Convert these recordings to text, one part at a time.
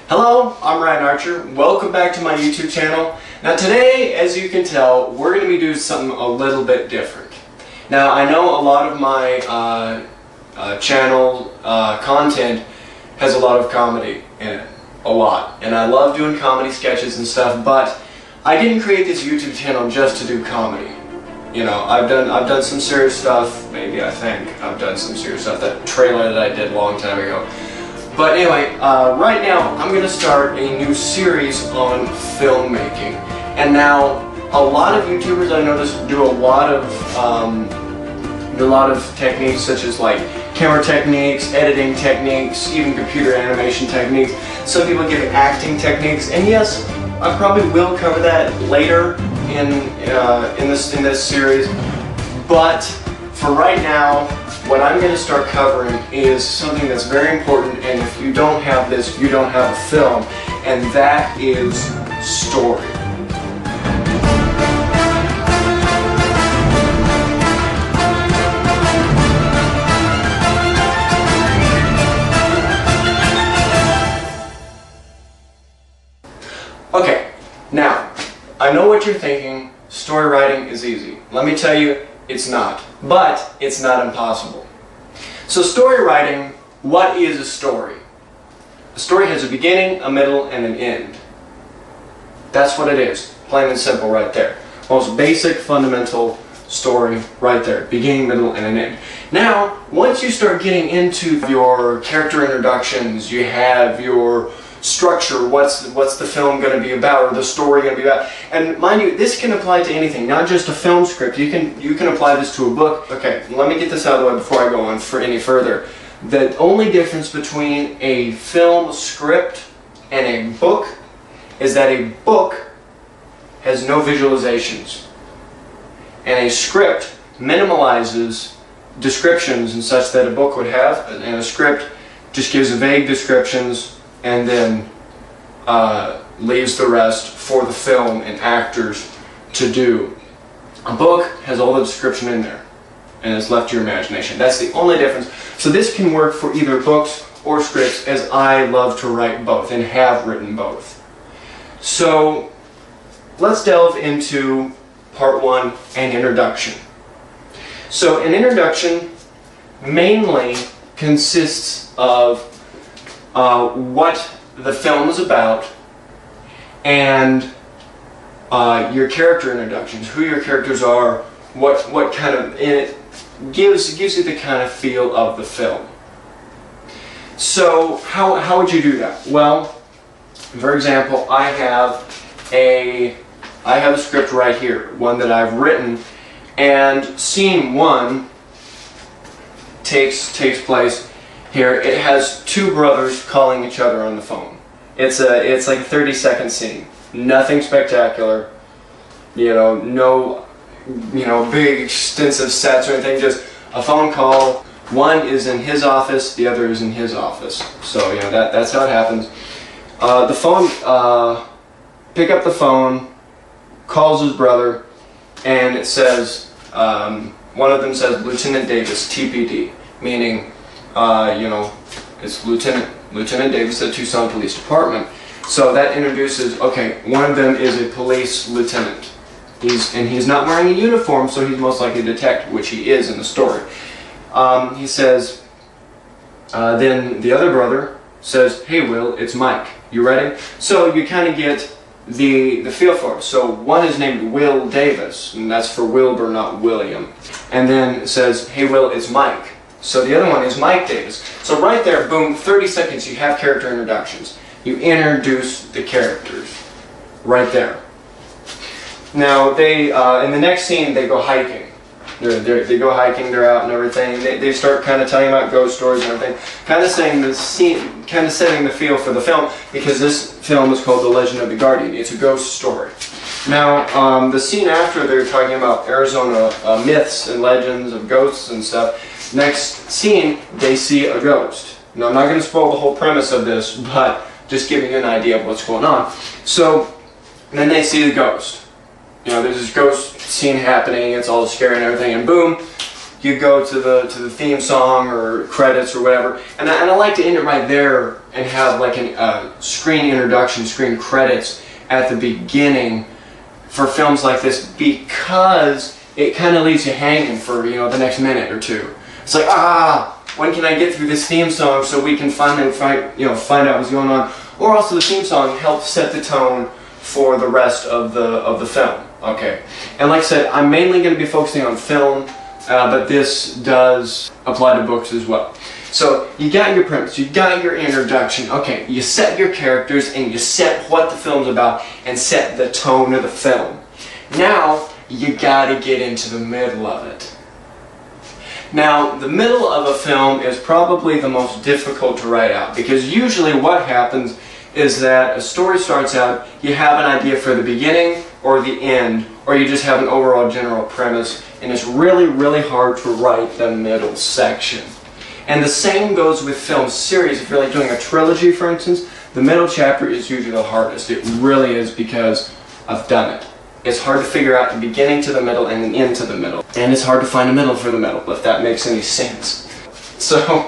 Hello, I'm Ryan Archer. Welcome back to my YouTube channel. Now today, as you can tell, we're going to be doing something a little bit different. Now I know a lot of my channel content has a lot of comedy in it. A lot. And I love doing comedy sketches and stuff, but I didn't create this YouTube channel just to do comedy. You know, I've done some serious stuff. Maybe I think I've done some serious stuff. That trailer that I did a long time ago. But anyway, right now I'm going to start a new series on filmmaking. And now a lot of YouTubers I notice do a lot of techniques such as like camera techniques, editing techniques, even computer animation techniques. Some people give acting techniques, and yes, I probably will cover that later in this series. But for right now, what I'm going to start covering is something that's very important, and if you don't have this, you don't have a film, and that is story. Okay, now, I know what you're thinking, story writing is easy. Let me tell you, it's not. But it's not impossible. So story writing, what is a story? A story has a beginning, a middle, and an end. That's what it is. Plain and simple right there. Most basic, fundamental story right there. Beginning, middle, and an end. Now, once you start getting into your character introductions, you have your structure, what's the film going to be about, or the story going to be about. And mind you, this can apply to anything, not just a film script. You can apply this to a book. Okay, let me get this out of the way before I go on for any further. The only difference between a film script and a book is that a book has no visualizations, and a script minimalizes descriptions and such that a book would have, and a script just gives vague descriptions and then leaves the rest for the film and actors to do. A book has all the description in there, and it's left to your imagination. That's the only difference. So this can work for either books or scripts, as I love to write both and have written both. So let's delve into part one, an introduction. So an introduction mainly consists of what the film is about, and your character introductions, who your characters are, what kind of, and it gives you the kind of feel of the film. So how would you do that? Well, for example, I have a script right here, one that I've written, and scene one takes place here. It has two brothers calling each other on the phone. It's like a 30-second scene. Nothing spectacular. No big extensive sets or anything. Just a phone call. One is in his office, the other is in his office. So that's how it happens. The phone. Pick up the phone. Calls his brother, and it says one of them says Lieutenant Davis, TPD, meaning. It's Lieutenant Davis at Tucson Police Department. So that introduces, okay, one of them is a police lieutenant. He's not wearing a uniform, so he's most likely a detective, which he is in the story. He says, then the other brother says, hey Will, it's Mike. You ready? So you kind of get the feel for it. So one is named Will Davis, and that's for Wilbur, not William. And then it says, hey Will, it's Mike. So the other one is Mike Davis. So right there, boom, 30 seconds, you have character introductions. You introduce the characters right there. Now, they in the next scene, they go hiking. They go hiking, they're out and everything. They start kind of telling about ghost stories and everything. Kind of saying the scene, kind of setting the feel for the film, because this film is called The Legend of the Guardian. It's a ghost story. Now, the scene after, they're talking about Arizona myths and legends of ghosts and stuff. Next scene, they see a ghost. Now, I'm not going to spoil the whole premise of this, but just giving you an idea of what's going on. So, then they see the ghost. There's this ghost scene happening, it's all scary and everything, and boom, you go to the theme song or credits or whatever, and I like to end it right there and have like a screen introduction, screen credits at the beginning for films like this, because it kind of leaves you hanging for the next minute or two. It's like, when can I get through this theme song so we can finally find out what's going on? Or also the theme song helps set the tone for the rest of the film. Okay, and like I said, I'm mainly going to be focusing on film, but this does apply to books as well. So you got your premise, you got your introduction. Okay, you set your characters and you set what the film's about and set the tone of the film. Now you got to get into the middle of it. Now, the middle of a film is probably the most difficult to write out, because usually what happens is that a story starts out, you have an idea for the beginning or the end, or you just have an overall general premise, and it's really, really hard to write the middle section. And the same goes with film series. If you're like doing a trilogy, for instance, the middle chapter is usually the hardest. It really is, because I've done it. It's hard to figure out the beginning to the middle and the end to the middle. And it's hard to find a middle for the middle, if that makes any sense. So,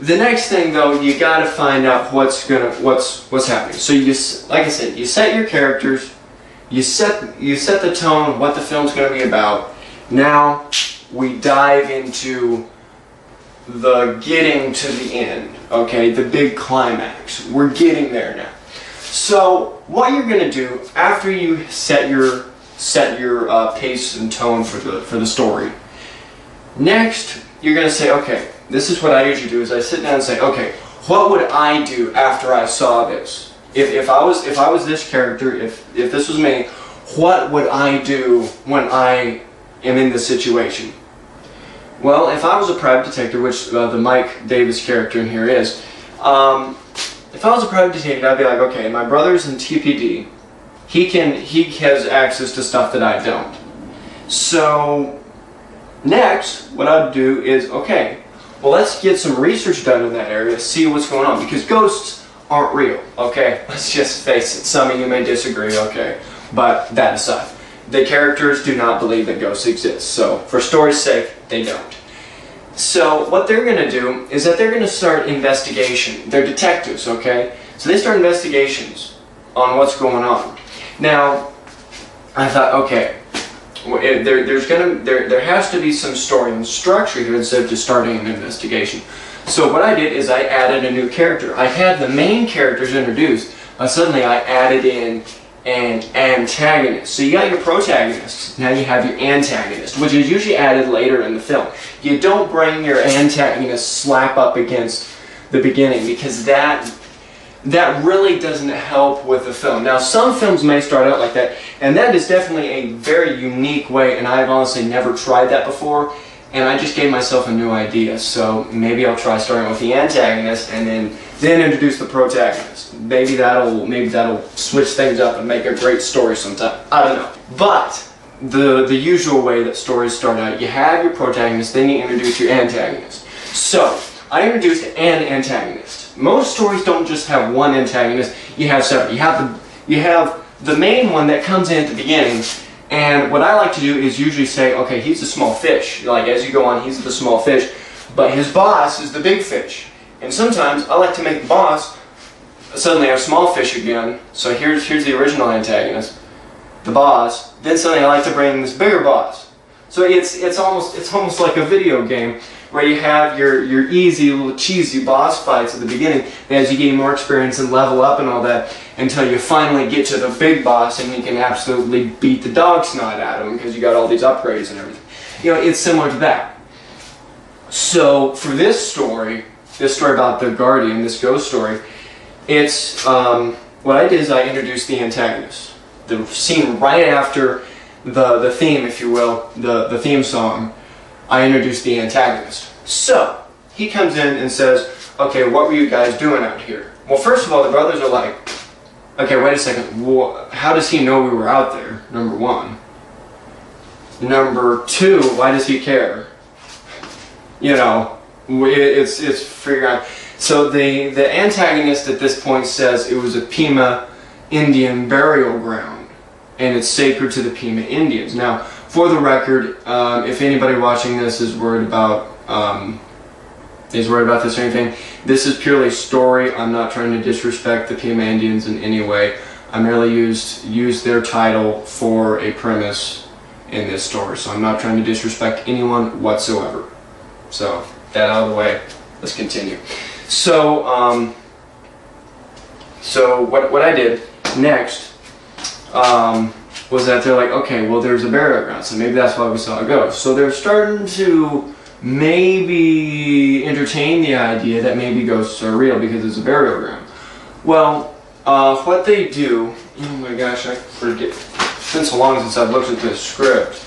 the next thing though, you gotta find out what's happening. So like I said, you set your characters, you set the tone, what the film's gonna be about. Now, we dive into the getting to the end, okay? The big climax. We're getting there now. So what you're going to do after you set your pace and tone for the story, next you're going to say, okay, this is what I usually do, is I sit down and say, okay, what would I do after I saw this? If I was this character, if this was me, what would I do when I am in this situation? Well, if I was a private detective, which the Mike Davis character in here is, if I was a private detective, I'd be like, okay, my brother's in TPD. He has access to stuff that I don't. So next, what I'd do is, okay, well, let's get some research done in that area, see what's going on, because ghosts aren't real. Okay, let's just face it. Some of you may disagree. Okay, but that aside, the characters do not believe that ghosts exist. So for story's sake, they don't. So what they're going to do is that they're going to start investigation. They're detectives, okay? So they start investigations on what's going on. Now, I thought, okay, there has to be some story and structure here instead of just starting an investigation. So what I did is I added a new character. I had the main characters introduced, but suddenly I added in an antagonist. So you got your protagonist, now you have your antagonist, which is usually added later in the film. You don't bring your antagonist slap up against the beginning, because that really doesn't help with the film. Now, some films may start out like that, and that is definitely a very unique way, and I've honestly never tried that before, and I just gave myself a new idea. So maybe I'll try starting with the antagonist and then introduce the protagonist. Maybe that'll switch things up and make a great story sometime. I don't know. But the usual way that stories start out, you have your protagonist, then you introduce your antagonist. So I introduced an antagonist. Most stories don't just have one antagonist. You have several. You have the main one that comes in at the beginning. And what I like to do is usually say, okay, he's a small fish. Like, as you go on, he's the small fish, but his boss is the big fish. And sometimes I like to make the boss suddenly a small fish again. So here's the original antagonist, the boss. Then suddenly I like to bring this bigger boss. So it's almost like a video game where you have your easy little cheesy boss fights at the beginning, and as you gain more experience and level up and all that, until you finally get to the big boss and you can absolutely beat the dog snot out of him because you got all these upgrades and everything. You know, it's similar to that. So for this story about the Guardian, this ghost story, it's what I did is I introduced the antagonist. The scene right after the theme, if you will, the theme song, I introduced the antagonist. So he comes in and says, okay, what were you guys doing out here? Well, first of all, the brothers are like, okay, wait a second, well, how does he know we were out there, number one? Number two, why does he care? You know, it's figuring out. So the antagonist at this point says it was a Pima Indian burial ground, and it's sacred to the Pima Indians. Now, for the record, if anybody watching this is worried about this or anything, this is purely story. I'm not trying to disrespect the Pima Indians in any way. I merely used their title for a premise in this story, so I'm not trying to disrespect anyone whatsoever. So that out of the way, let's continue. So what I did next was that they're like, okay, well, there's a burial ground, so maybe that's why we saw a ghost. So they're starting to maybe entertain the idea that maybe ghosts are real because it's a burial ground. Well, what they do, oh my gosh, I forget. It's been so long since I've looked at this script.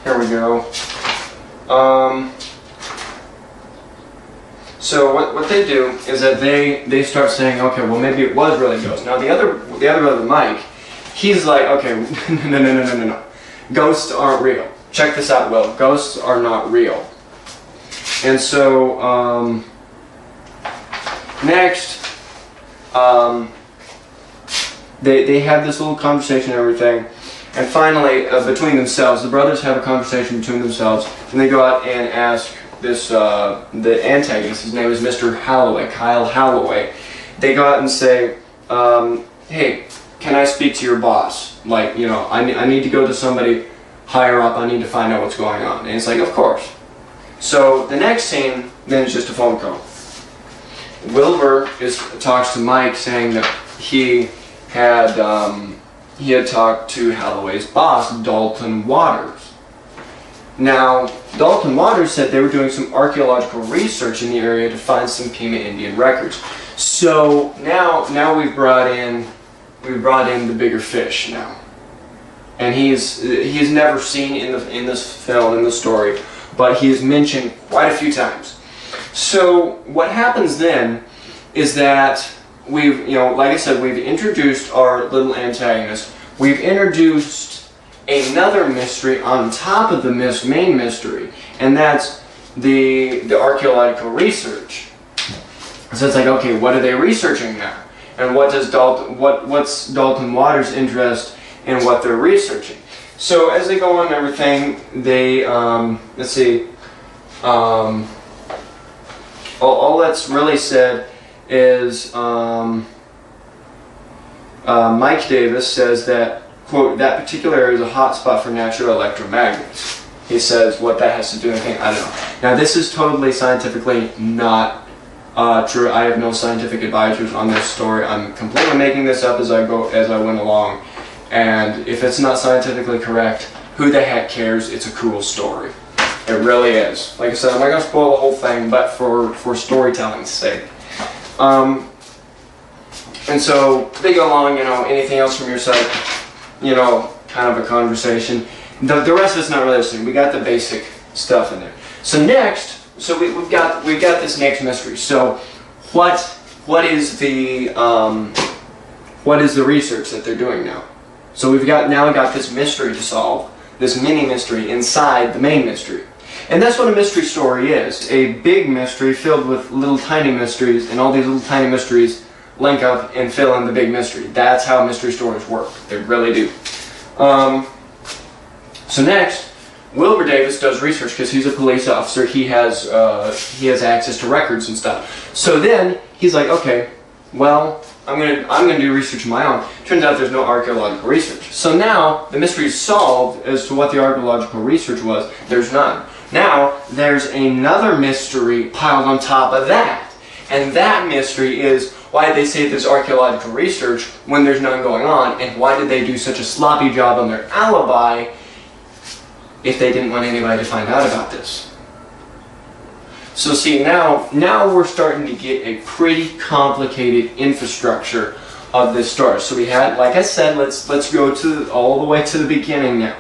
Here we go. So what they do is that they start saying, okay, well, maybe it was really ghosts. Now the other brother, Mike, he's like, okay, no. Ghosts aren't real. Check this out, Will. Ghosts are not real. And so next, they have this little conversation and everything, and finally, between themselves, the brothers have a conversation between themselves, and they go out and ask this the antagonist. His name is Mr. Holloway, Kyle Holloway. They go out and say, hey, can I speak to your boss? Like, you know, I need to go to somebody higher up. I need to find out what's going on. And it's like, of course. So the next scene then is just a phone call. Wilbur talks to Mike, saying that he had talked to Holloway's boss, Dalton Waters. Now, Dalton Waters said they were doing some archaeological research in the area to find some Pima Indian records. So now we've brought in the bigger fish now, and he's never seen in this film, in the story, but he is mentioned quite a few times. So what happens then is that we've, like I said, we've introduced our little antagonist. We've introduced another mystery on top of the main mystery, and that's the archaeological research. So it's like, okay, what are they researching now? And what's Dalton Waters' interest in what they're researching? So as they go on and everything, they let's see. All that's really said is Mike Davis says that, quote, that particular area is a hot spot for natural electromagnets. He says what that has to do with anything, I don't know. Now this is totally scientifically not true. I have no scientific advisors on this story. I'm completely making this up as I went along. And if it's not scientifically correct, who the heck cares? It's a cool story. It really is. Like I said, I'm not going to spoil the whole thing, but for storytelling's sake. And so they go along, anything else from your side, kind of a conversation. The rest of it's not really interesting. We got the basic stuff in there. So next, we've got this next mystery. So what is the research that they're doing now? So we've got this mystery to solve, this mini mystery inside the main mystery. And that's what a mystery story is. A big mystery filled with little tiny mysteries, and all these little tiny mysteries link up and fill in the big mystery. That's how mystery stories work. They really do. So next, Wilbur Davis does research because he's a police officer. He has access to records and stuff. So then he's like, okay, well, I'm gonna do research of my own. Turns out there's no archaeological research. So now the mystery is solved as to what the archaeological research was. There's none. Now there's another mystery piled on top of that, and that mystery is why did they say there's archaeological research when there's none going on, and why did they do such a sloppy job on their alibi if they didn't want anybody to find out about this? So see, now we're starting to get a pretty complicated infrastructure of this story. So we had, like I said, let's go all the way to the beginning now.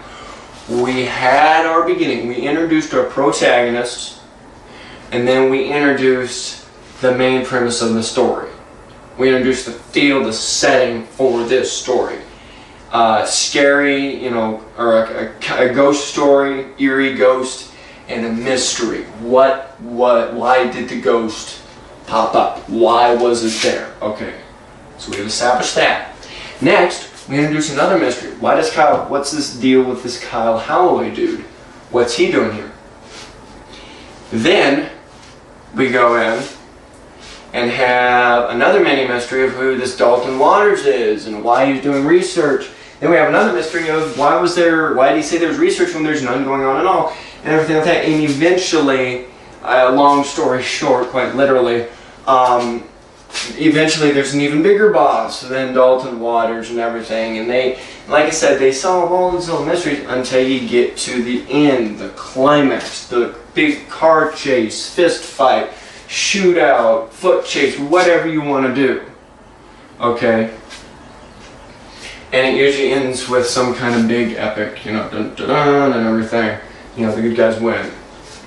We had our beginning. We introduced our protagonists, and then we introduced the main premise of the story. We introduced the feel, the setting for this story. Scary, or a ghost story, eerie ghost, and a mystery. Why did the ghost pop up? Why was it there? Okay, so we've established that. Next, we introduce another mystery. What's this deal with this Kyle Holloway dude? What's he doing here? Then we go in and have another mini mystery of who this Dalton Waters is and why he's doing research. Then we have another mystery of why did he say there was research when there's none going on at all, and everything like that. And eventually, long story short, quite literally, eventually there's an even bigger boss than Dalton Waters and everything. And they, like I said, they solve all these little mysteries until you get to the end, the climax, the big car chase, fist fight, shootout, foot chase, whatever you want to do. Okay? And it usually ends with some kind of big epic, you know, dun dun dun and everything. You know, the good guys win.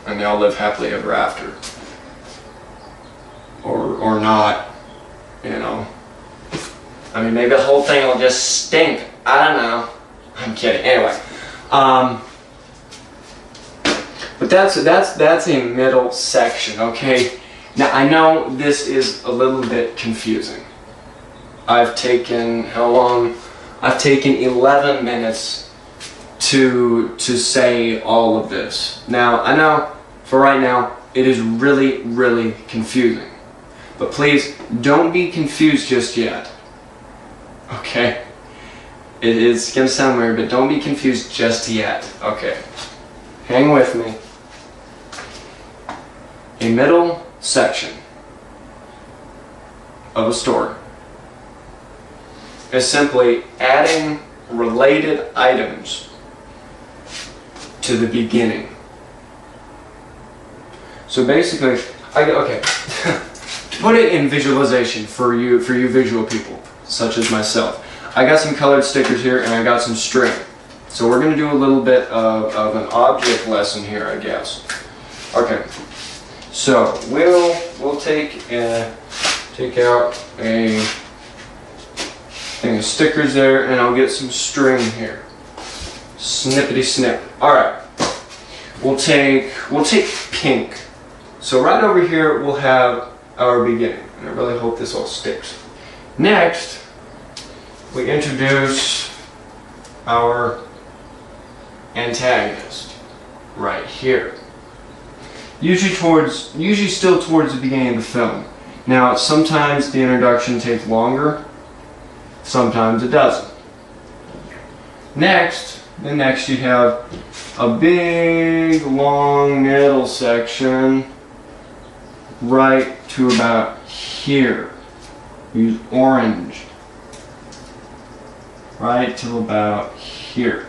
And they all live happily ever after. Or not, you know. I mean, maybe the whole thing will just stink. I don't know. I'm kidding. Anyway. But that's a middle section, okay? Now, I know this is a little bit confusing. I've taken, how long? I've taken 11 minutes to say all of this. Now, I know for right now, it is really, really confusing. But please, don't be confused just yet. Okay? It is going to sound weird, but don't be confused just yet. Okay. Hang with me. A middle section of a story is simply adding related items to the beginning. So basically, okay, to put it in visualization for you visual people, such as myself, I got some colored stickers here and I got some string. So we're going to do a little bit of an object lesson here, I guess. Okay, so we'll take out a thing of stickers there, and I'll get some string here. Snippety snip. All right. We'll take pink. So right over here we'll have our beginning, and I really hope this all sticks. Next, we introduce our antagonist right here. Usually still towards the beginning of the film. Now, sometimes the introduction takes longer, sometimes it doesn't. Next you have a big, long middle section right to about here. Use orange. Right to about here.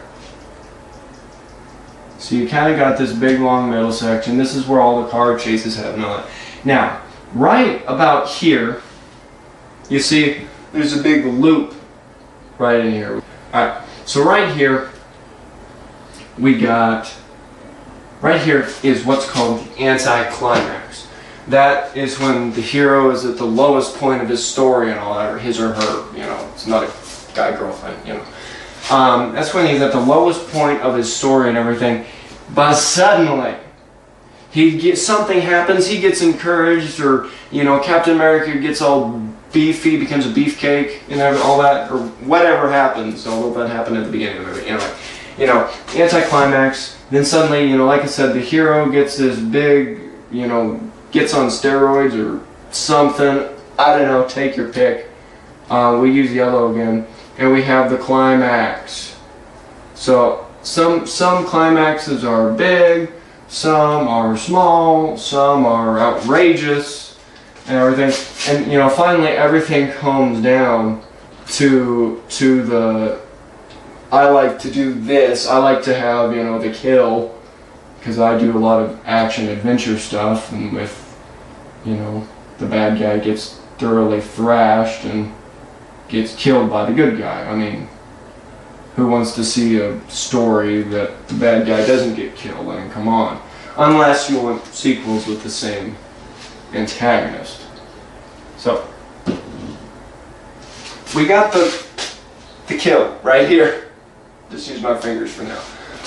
So you kind of got this big, long middle section. This is where all the car chases happen and all that. Now, right about here, you see there's a big loop right in here. Alright, so right here, right here is what's called the anticlimax. That is when the hero is at the lowest point of his story and all that, or his or her, you know, it's not a guy-girlfriend, you know. That's when he's at the lowest point of his story and everything, but suddenly, something happens, he gets encouraged, or, you know, Captain America gets all beefy, becomes a beefcake, and all that, or whatever happens, although that happened at the beginning of the movie, anyway. You know, anticlimax, then suddenly, you know, like I said, the hero gets this big, you know, gets on steroids or something, I don't know, take your pick. We use yellow again, and we have the climax. So, some climaxes are big, some are small, some are outrageous, and everything. And, you know, finally everything comes down to the, I like to do this, I like to have, you know, the kill, because I do a lot of action adventure stuff, and with, you know, the bad guy gets thoroughly thrashed and gets killed by the good guy. I mean, who wants to see a story that the bad guy doesn't get killed? I mean, come on. Unless you want sequels with the same antagonist. So, we got the kill right here. Just use my fingers for now.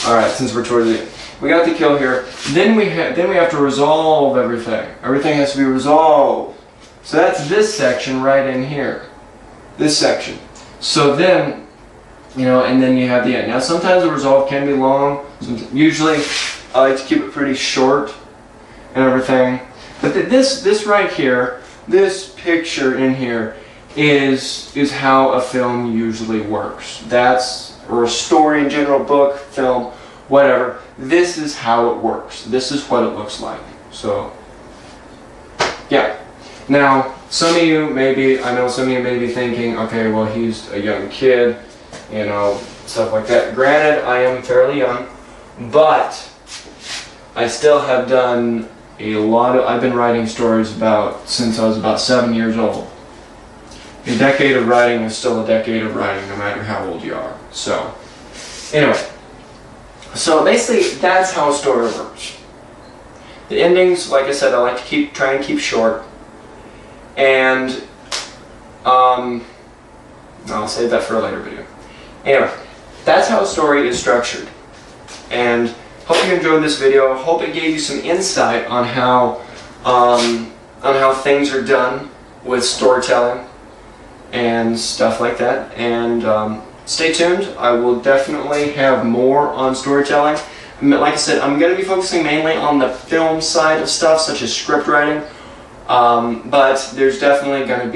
Alright, since we're towards the end. We got the kill here. Then we have to resolve everything. Everything has to be resolved. So that's this section right in here. This section. So then you know, and then you have the end. Now sometimes the resolve can be long. Usually I like to keep it pretty short and everything. But this right here, this picture in here is how a film usually works. Or a story in general, book, film, whatever. This is how it works. This is what it looks like. So, yeah. Now, some of you may be thinking, okay, well, he's a young kid, you know, stuff like that. Granted, I am fairly young, but I still have done I've been writing stories since I was about 7 years old. A decade of writing is still a decade of writing, no matter how old you are. So, anyway. So basically, that's how a story works. The endings, like I said, I like to try and keep short. And, I'll save that for a later video. Anyway, that's how a story is structured. And hope you enjoyed this video. Hope it gave you some insight on how things are done with storytelling and stuff like that. And stay tuned. I will definitely have more on storytelling. Like I said, I'm going to be focusing mainly on the film side of stuff, such as script writing. But there's definitely going to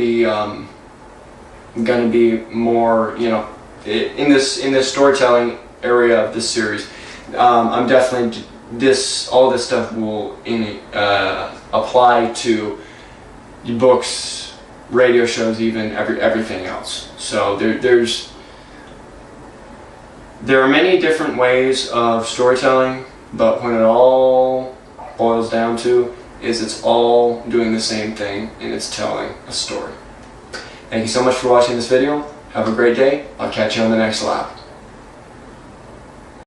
be more, you know, in this storytelling area of this series. I'm definitely all this stuff will apply to books, radio shows, even everything else. So there are many different ways of storytelling, but when it all boils down to is it's all doing the same thing, and it's telling a story. Thank you so much for watching this video. Have a great day. I'll catch you on the next lab.